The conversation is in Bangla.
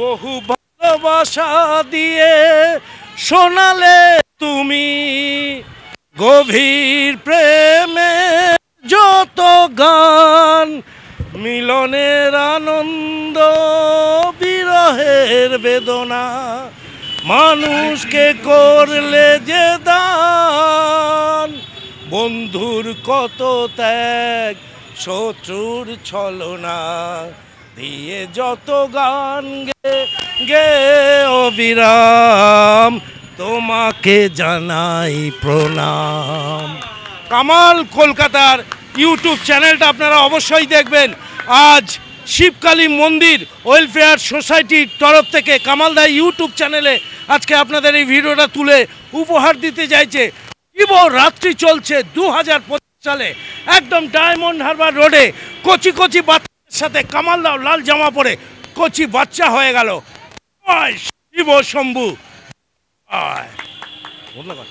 বহু ভালোবাসা দিয়ে শোনালে তুমি গভীর প্রেমে যত গান, মিলনের আনন্দ বিরহের বেদনা, মানুষকে করলে যে দান, বন্ধুর কত ত্যাগ শত্রুর ছলনা, দিয়ে যত গান গে অবিরাম, তোমাকে জানাই প্রণাম। কামাল কলকাতার ইউটিউব চ্যানেলটা আপনারা অবশ্যই দেখবেন। আজ শিবকালী মন্দির ওয়েলফেয়ার সোসাইটির তরফ থেকে কামালদা ইউটিউব চ্যানেলে আজকে আপনাদের এই ভিডিওটা তুলে উপহার দিতে চাইছে। রাত্রি চলছে 2025 সালে একদম ডায়মন্ড হারবার রোডে কচি কচি বাচ্চাদের সাথে কামালদাও লাল জামা পরে কচি বাচ্চা হয়ে গেল। শিব শম্ভু। ধন্যবাদ।